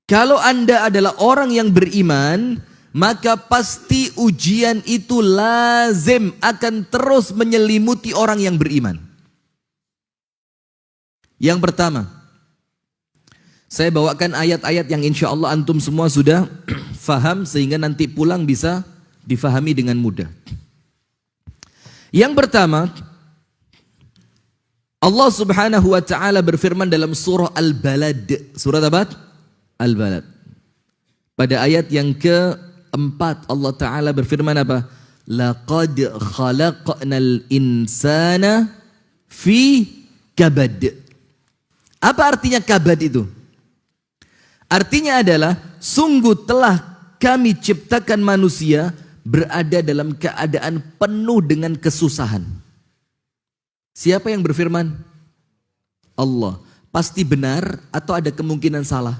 Kalau Anda adalah orang yang beriman, maka pasti ujian itu lazim akan terus menyelimuti orang yang beriman. Yang pertama, saya bawakan ayat-ayat yang insya Allah antum semua sudah faham sehingga nanti pulang bisa difahami dengan mudah. Yang pertama, Allah Subhanahu wa taala berfirman dalam surah Al-Balad. Surah apa? Al-Balad. Pada ayat yang keempat Allah taala berfirman apa? Laqad khalaqnal insana fi kabad. Apa artinya kabad itu? Artinya adalah sungguh telah kami ciptakan manusia berada dalam keadaan penuh dengan kesusahan. Siapa yang berfirman? Allah. Pasti benar atau ada kemungkinan salah?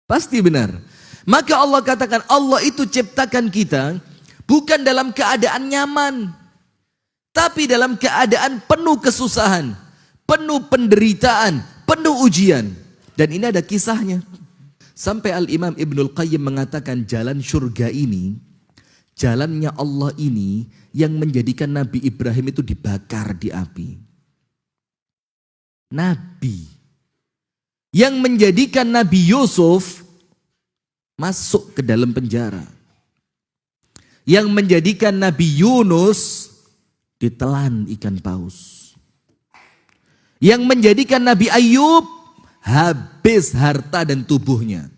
Pasti benar. Maka Allah katakan Allah itu ciptakan kita bukan dalam keadaan nyaman, tapi dalam keadaan penuh kesusahan, penuh penderitaan, penuh ujian. Dan ini ada kisahnya. Sampai Al-Imam Ibnul Qayyim mengatakan jalan surga ini, jalannya Allah ini yang menjadikan Nabi Ibrahim itu dibakar di api. Nabi. Yang menjadikan Nabi Yusuf masuk ke dalam penjara. Yang menjadikan Nabi Yunus ditelan ikan paus. Yang menjadikan Nabi Ayub habis harta dan tubuhnya.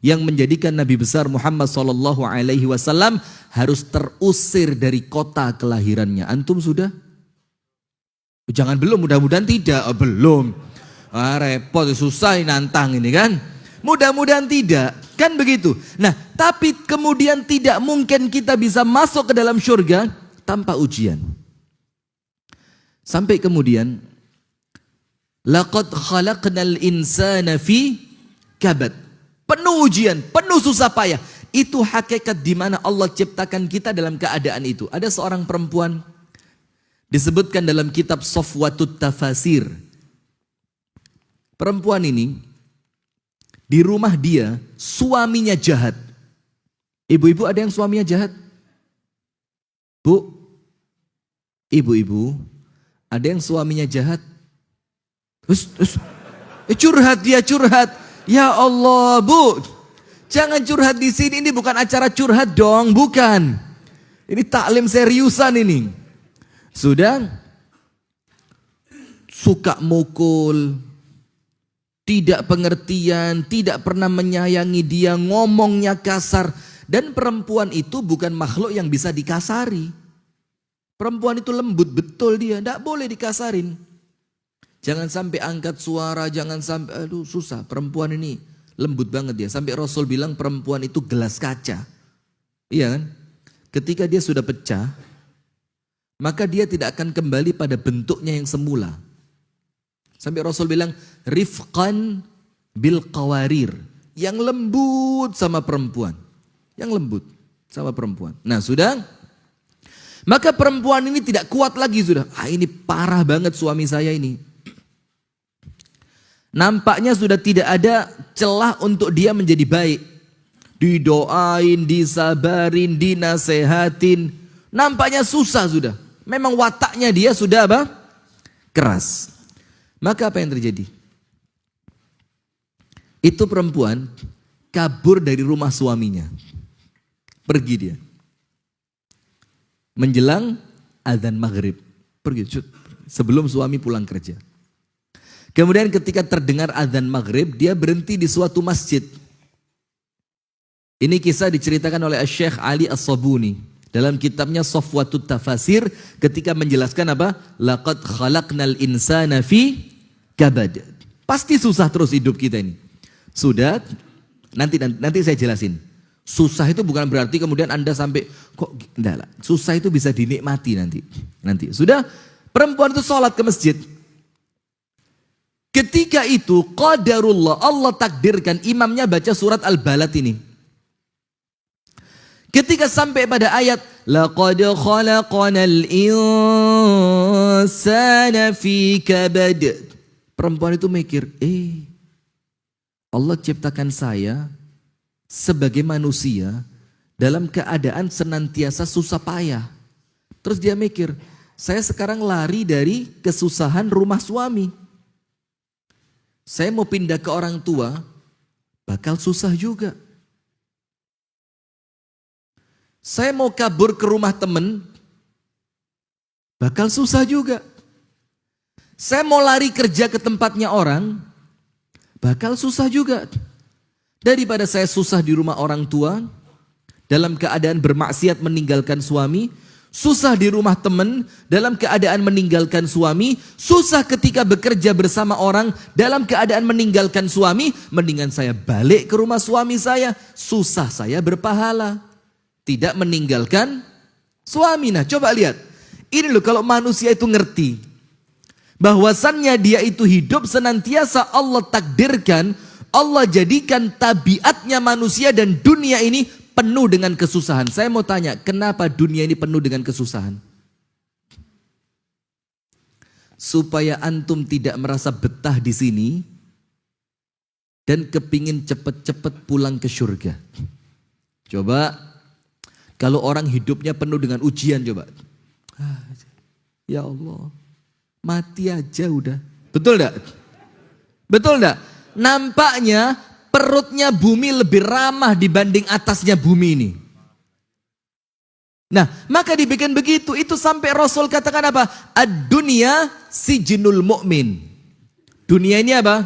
Yang menjadikan Nabi besar Muhammad SAW harus terusir dari kota kelahirannya. Antum sudah? Jangan belum, mudah-mudahan tidak. Oh, belum. Repot, susah nantang ini kan. Mudah-mudahan tidak. Kan begitu. Nah, tapi kemudian tidak mungkin kita bisa masuk ke dalam surga tanpa ujian. Sampai kemudian laqad khalaqnal insana fi kabad. Penuh ujian, penuh susah payah. Itu hakikat di mana Allah ciptakan kita dalam keadaan itu. Ada seorang perempuan disebutkan dalam kitab Safwatut Tafasir. Perempuan ini di rumah dia suaminya jahat. Ibu-ibu ada yang suaminya jahat? Bu, ibu-ibu ada yang suaminya jahat? Curhat dia, curhat. Ya Allah, Bu, jangan curhat di sini. Ini bukan acara curhat dong, bukan. Ini taklim seriusan ini. Sudah suka mukul, tidak pengertian, tidak pernah menyayangi dia, ngomongnya kasar. Dan perempuan itu bukan makhluk yang bisa dikasari. Perempuan itu lembut betul dia, tidak boleh dikasarin. Jangan sampai angkat suara, jangan sampai, aduh susah. Perempuan ini lembut banget dia. Sampai Rasul bilang perempuan itu gelas kaca. Iya kan? Ketika dia sudah pecah, maka dia tidak akan kembali pada bentuknya yang semula. Sampai Rasul bilang, rifqan bil qawarir. Yang lembut sama perempuan. Yang lembut sama perempuan. Nah sudah, maka perempuan ini tidak kuat lagi sudah. Ini parah banget suami saya ini. Nampaknya sudah tidak ada celah untuk dia menjadi baik. Didoain, disabarin, dinasehatin. Nampaknya susah sudah. Memang wataknya dia sudah apa? Keras. Maka apa yang terjadi? Itu perempuan kabur dari rumah suaminya. Pergi dia. Menjelang azan maghrib. Pergi. Sebelum suami pulang kerja. Kemudian ketika terdengar azan maghrib, dia berhenti di suatu masjid. Ini kisah diceritakan oleh Syekh Ali As-Sabuni dalam kitabnya Safwatut Tafasir ketika menjelaskan apa? Laqad khalaqnal insana fi kabad. Pasti susah terus hidup kita ini. Sudah, nanti saya jelasin. Susah itu bukan berarti kemudian Anda sampai kok enggak lah. Susah itu bisa dinikmati nanti. Sudah, perempuan itu sholat ke masjid. Ketika itu qadarullah, Allah takdirkan imamnya baca surat Al-Balad ini. Ketika sampai pada ayat laqad khalaqnal insana fi kabad. Perempuan itu mikir, Allah ciptakan saya sebagai manusia dalam keadaan senantiasa susah payah. Terus dia mikir, saya sekarang lari dari kesusahan rumah suami. Saya mau pindah ke orang tua, bakal susah juga. Saya mau kabur ke rumah teman, bakal susah juga. Saya mau lari kerja ke tempatnya orang, bakal susah juga. Daripada saya susah di rumah orang tua, dalam keadaan bermaksiat meninggalkan suami, susah di rumah teman, dalam keadaan meninggalkan suami, susah ketika bekerja bersama orang, dalam keadaan meninggalkan suami, mendingan saya balik ke rumah suami saya, susah saya berpahala. Tidak meninggalkan suami. Nah coba lihat, ini loh kalau manusia itu ngerti, bahwasannya dia itu hidup senantiasa Allah takdirkan, Allah jadikan tabiatnya manusia dan dunia ini penuh dengan kesusahan. Saya mau tanya, kenapa dunia ini penuh dengan kesusahan? Supaya antum tidak merasa betah di sini dan kepingin cepet-cepet pulang ke surga. Coba, kalau orang hidupnya penuh dengan ujian, coba. Ya Allah, mati aja udah. Betul enggak? Betul enggak? Nampaknya perutnya bumi lebih ramah dibanding atasnya bumi ini. Nah, maka dibikin begitu. Itu sampai Rasul katakan apa? Ad-dunya sijnul mu'min. Dunia ini apa?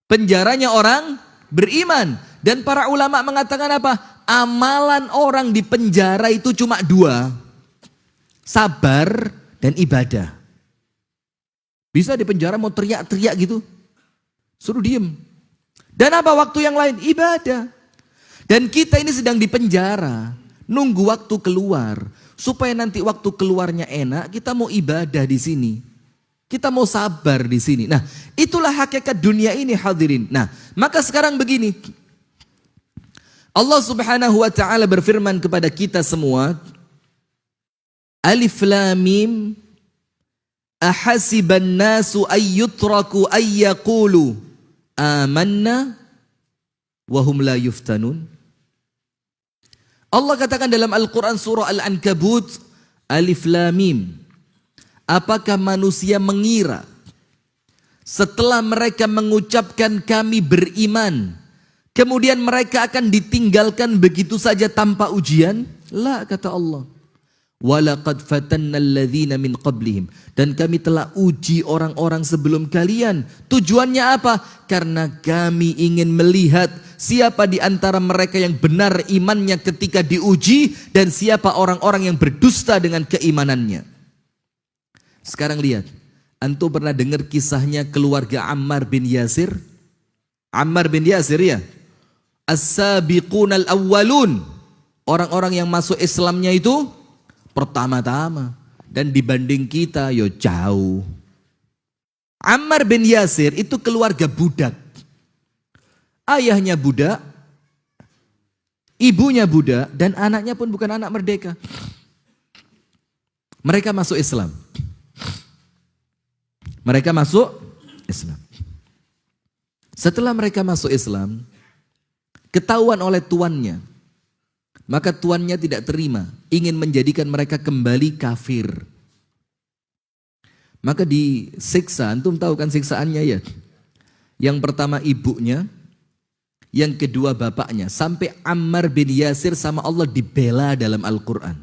Penjaranya orang beriman. Dan para ulama mengatakan apa? Amalan orang di penjara itu cuma dua. Sabar dan ibadah. Bisa di penjara mau teriak-teriak gitu, suruh diem. Dan apa waktu yang lain? Ibadah. Dan kita ini sedang di penjara, nunggu waktu keluar. Supaya nanti waktu keluarnya enak, kita mau ibadah di sini. Kita mau sabar di sini. Nah, itulah hakikat dunia ini hadirin. Nah, maka sekarang begini. Allah Subhanahu wa taala berfirman kepada kita semua, Alif Lam Mim, ahasiban nasu ayyutraku ayyaqulu amanna wa hum la yuftanun. Allah katakan dalam Al-Quran surah Al-Ankabut, Alif Lam Mim, apakah manusia mengira setelah mereka mengucapkan kami beriman, kemudian mereka akan ditinggalkan begitu saja tanpa ujian? La, kata Allah. Walaqad fatanna alladhina min qablihim. Dan kami telah uji orang-orang sebelum kalian. Tujuannya apa? Karena kami ingin melihat siapa di antara mereka yang benar imannya ketika diuji dan siapa orang-orang yang berdusta dengan keimanannya. Sekarang lihat, antum pernah dengar kisahnya keluarga Ammar bin Yasir? Ammar bin Yasir ya? As-sabiqunal awwalun. Orang-orang yang masuk Islamnya itu pertama-tama. Dan dibanding kita, yo jauh. Ammar bin Yasir itu keluarga budak. Ayahnya budak, ibunya budak, dan anaknya pun bukan anak merdeka. Mereka masuk Islam. Mereka masuk Islam. Setelah mereka masuk Islam, ketahuan oleh tuannya, maka tuannya tidak terima, ingin menjadikan mereka kembali kafir. Maka disiksa, antum tahu kan siksaannya ya? Yang pertama ibunya, yang kedua bapaknya. Sampai Ammar bin Yasir sama Allah dibela dalam Al-Quran.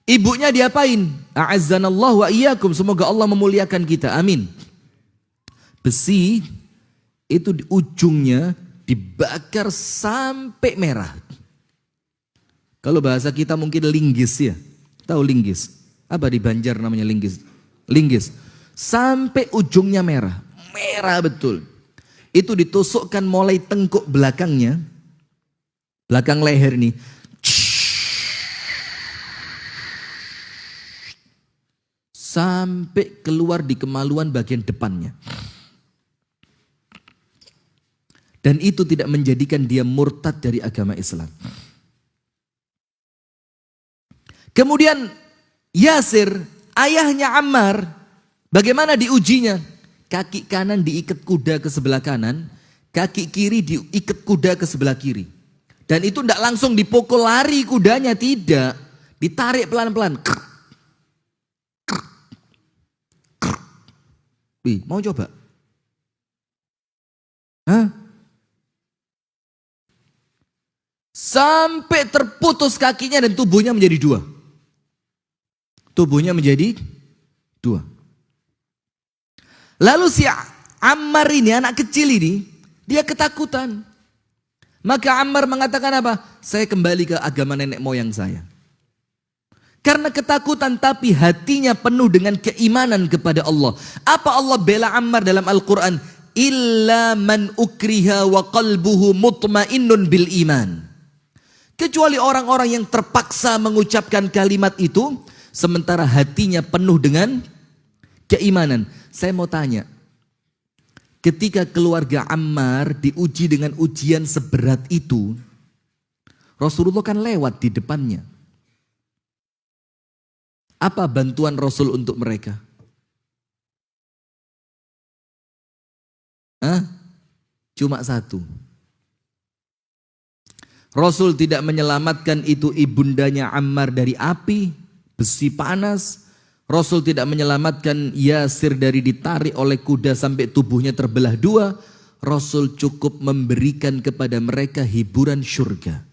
Ibunya diapain? A'azzanallahu wa iyyakum, semoga Allah memuliakan kita, amin. Besi itu di ujungnya dibakar sampai merah. Kalau bahasa kita mungkin linggis ya. Tahu linggis? Apa di Banjar namanya linggis? Linggis. Sampai ujungnya merah. Merah betul. Itu ditusukkan mulai tengkuk belakangnya. Belakang leher nih. Sampai keluar di kemaluan bagian depannya. Dan itu tidak menjadikan dia murtad dari agama Islam. Kemudian Yasir, ayahnya Ammar, bagaimana diujinya? kaki kanan diikat kuda ke sebelah kanan, kaki kiri diikat kuda ke sebelah kiri. Dan itu tidak langsung dipukul lari kudanya, tidak. Ditarik pelan-pelan. Wih, mau coba? Hah? Sampai terputus kakinya dan tubuhnya menjadi dua. Tubuhnya menjadi dua. Lalu si Ammar ini, anak kecil ini, dia ketakutan. Maka Ammar mengatakan apa? Saya kembali ke agama nenek moyang saya. Karena ketakutan tapi hatinya penuh dengan keimanan kepada Allah. Apa Allah bela Ammar dalam Al-Quran? Illa man ukriha wa qalbuhu mutmainnun bil iman. Kecuali orang-orang yang terpaksa mengucapkan kalimat itu, sementara hatinya penuh dengan keimanan. Saya mau tanya, ketika keluarga Ammar diuji dengan ujian seberat itu, Rasulullah kan lewat di depannya. Apa bantuan Rasul untuk mereka? Cuma satu. Rasul tidak menyelamatkan itu ibundanya Ammar dari api, besi panas. Rasul tidak menyelamatkan Yasir dari ditarik oleh kuda sampai tubuhnya terbelah dua. Rasul cukup memberikan kepada mereka hiburan syurga.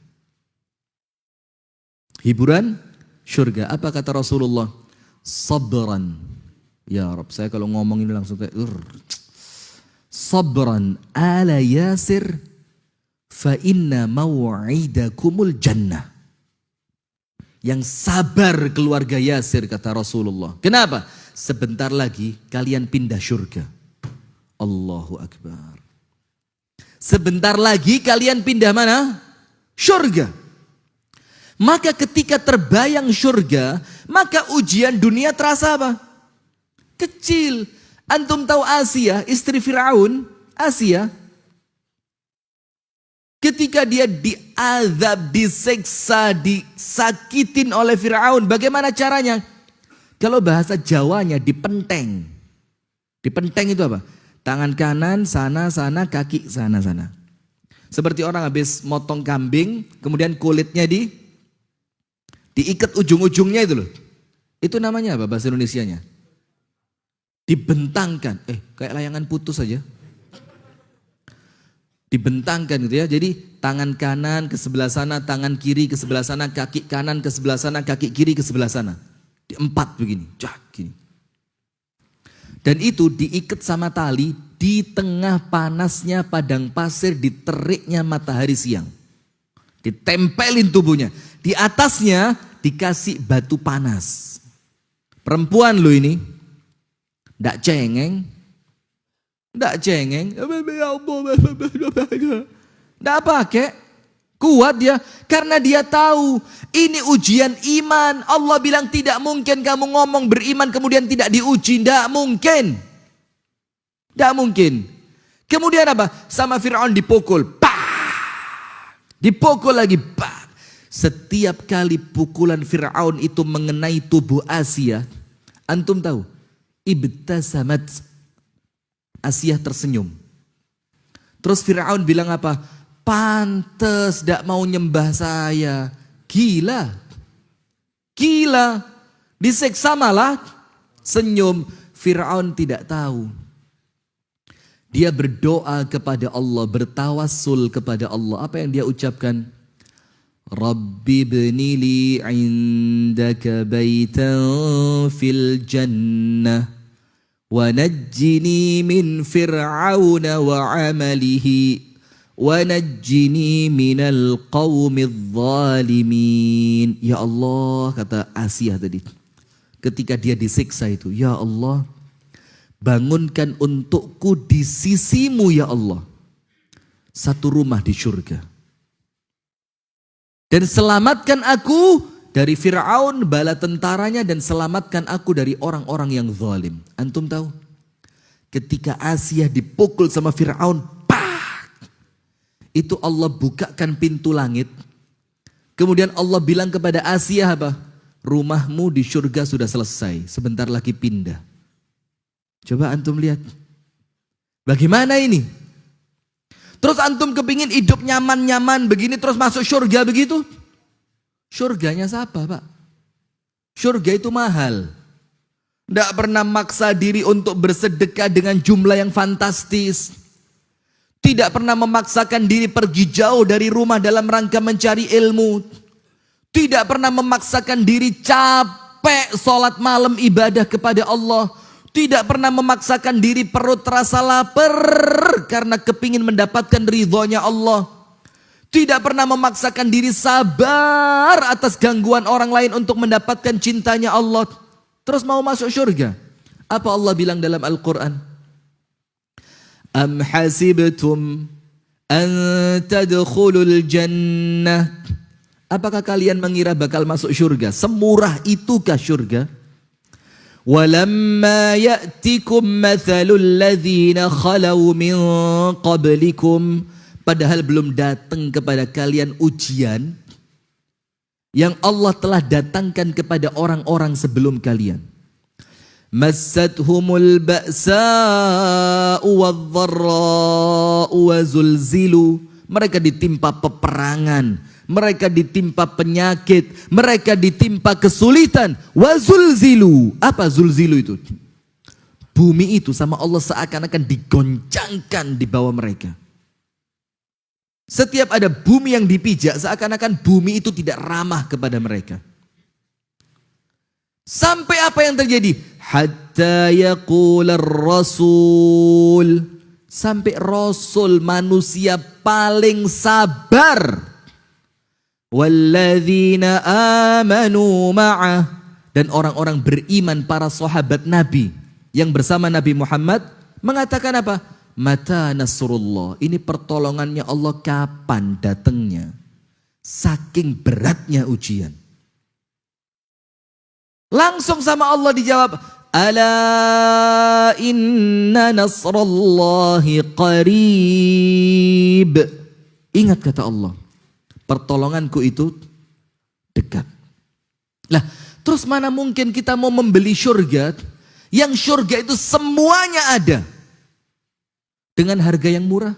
Hiburan syurga. Apa kata Rasulullah? Sabran. Ya Rabb, saya kalau ngomong ini langsung kayak sabran ala Yasir fa inna maw'idakumul jannah. Yang sabar keluarga Yasir, kata Rasulullah. Kenapa? Sebentar lagi kalian pindah syurga. Allahu Akbar. Sebentar lagi kalian pindah mana? Syurga. Maka ketika terbayang syurga, maka ujian dunia terasa apa? Kecil. Antum tahu Asia, istri Fir'aun, Asia, ketika dia diazab, diseksa, disakitin oleh Fir'aun, bagaimana caranya? Kalau bahasa Jawanya dipenteng. Dipenteng itu apa? Tangan kanan sana-sana, kaki sana-sana. Seperti orang habis motong kambing, kemudian kulitnya diikat ujung-ujungnya itu loh. Itu namanya apa bahasa Indonesianya? Dibentangkan. Kayak layangan putus saja. Dibentangkan gitu ya. Jadi tangan kanan ke sebelah sana, tangan kiri ke sebelah sana, kaki kanan ke sebelah sana, kaki kiri ke sebelah sana. Di empat begini. Gini. Dan itu diikat sama tali di tengah panasnya padang pasir, di teriknya matahari siang. Ditempelin tubuhnya. Di atasnya dikasih batu panas. Perempuan lo ini. Nggak cengeng. Nggak cengeng. Nggak pakai. Kuat dia. Karena dia tahu ini ujian iman. Allah bilang tidak mungkin kamu ngomong beriman kemudian tidak diuji. Nggak mungkin. Nggak mungkin. Kemudian apa? Sama Fir'aun dipukul. Bah! Dipukul lagi. Bah! Setiap kali pukulan Fir'aun itu mengenai tubuh Asia. Antum tahu? Ibtasamat. Asia tersenyum. Terus Fir'aun bilang apa? Pantes tidak mau nyembah saya. Gila. Gila. Diseksa malah senyum. Fir'aun tidak tahu. Dia berdoa kepada Allah. Bertawassul kepada Allah. Apa yang dia ucapkan? Rabbi bnili indaka baitan fil jannah. وَنَجِّنِي مِنْ فِرْعَوْنَ وَعَمَلِهِ وَنَجِّنِي مِنَ الْقَوْمِ الظَّالِمِينَ. Ya Allah, kata Asia tadi, ketika dia disiksa itu, ya Allah, bangunkan untukku di sisimu ya Allah satu rumah di surga, dan selamatkan aku dari Fir'aun, bala tentaranya, dan selamatkan aku dari orang-orang yang zalim. Antum tahu? Ketika Asia dipukul sama Fir'aun, itu Allah bukakan pintu langit. Kemudian Allah bilang kepada Asia apa? Rumahmu di surga sudah selesai, sebentar lagi pindah. Coba antum lihat. Bagaimana ini? Terus antum kepingin hidup nyaman-nyaman begini terus masuk surga begitu? Surganya siapa, Pak? Surga itu mahal. Tidak pernah maksa diri untuk bersedekah dengan jumlah yang fantastis. Tidak pernah memaksakan diri pergi jauh dari rumah dalam rangka mencari ilmu. Tidak pernah memaksakan diri capek sholat malam ibadah kepada Allah. Tidak pernah memaksakan diri perut terasa lapar karena kepingin mendapatkan ridhonya Allah. Tidak pernah memaksakan diri sabar atas gangguan orang lain untuk mendapatkan cintanya Allah. Terus mau masuk surga. Apa Allah bilang dalam Al-Quran? Am hasibtum an tadkhulul jannah. Apakah kalian mengira bakal masuk surga? Semurah itukah surga? Walamma ya'tikum mathalul ladzina khalau min qablikum. Padahal belum datang kepada kalian ujian yang Allah telah datangkan kepada orang-orang sebelum kalian. Massathumul ba'sa'u wadh-dharra'u wa zulzilu. Mereka ditimpa peperangan, mereka ditimpa penyakit, mereka ditimpa kesulitan. Wa zulzilu. Apa zulzilu itu? Bumi itu sama Allah seakan-akan digoncangkan di bawah mereka. Setiap ada bumi yang dipijak, seakan-akan bumi itu tidak ramah kepada mereka. Sampai apa yang terjadi? Hatta yaqular rasul. Sampai Rasul manusia paling sabar. Walladzina amanu ma'ah. Dan orang-orang beriman, para sahabat Nabi yang bersama Nabi Muhammad mengatakan apa? Mata nasrullah, ini pertolongannya Allah kapan datangnya? Saking beratnya ujian. Langsung sama Allah dijawab, ala inna nasrallahi qarib. Ingat kata Allah, pertolonganku itu dekat. Lah, terus mana mungkin kita mau membeli surga, yang surga itu semuanya ada dengan harga yang murah,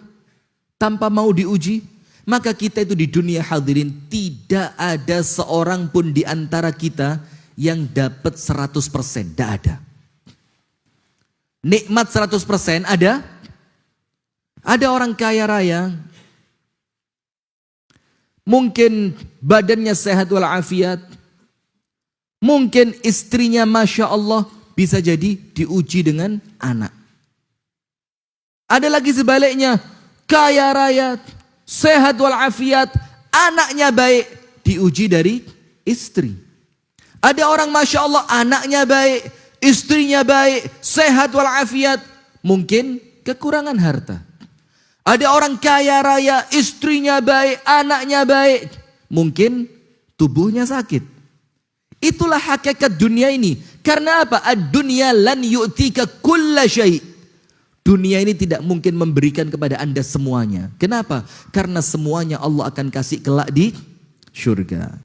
tanpa mau diuji. Maka kita itu di dunia hadirin, tidak ada seorang pun di antara kita yang dapat 100%. Tidak ada. Nikmat 100% ada? Ada orang kaya raya, mungkin badannya sehat walafiat, mungkin istrinya Masya Allah, bisa jadi diuji dengan anak. Ada lagi sebaliknya, kaya raya, sehat walafiat, anaknya baik, diuji dari istri. Ada orang Masya Allah, anaknya baik, istrinya baik, sehat walafiat, mungkin kekurangan harta. Ada orang kaya raya, istrinya baik, anaknya baik, mungkin tubuhnya sakit. Itulah hakikat dunia ini. Karena apa? Ad-dunya lan yu'tika kulla syai'. Dunia ini tidak mungkin memberikan kepada Anda semuanya. Kenapa? Karena semuanya Allah akan kasih kelak di surga.